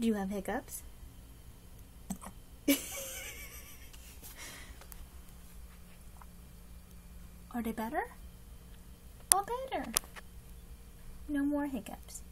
Do you have hiccups? Are they better? All better. No more hiccups.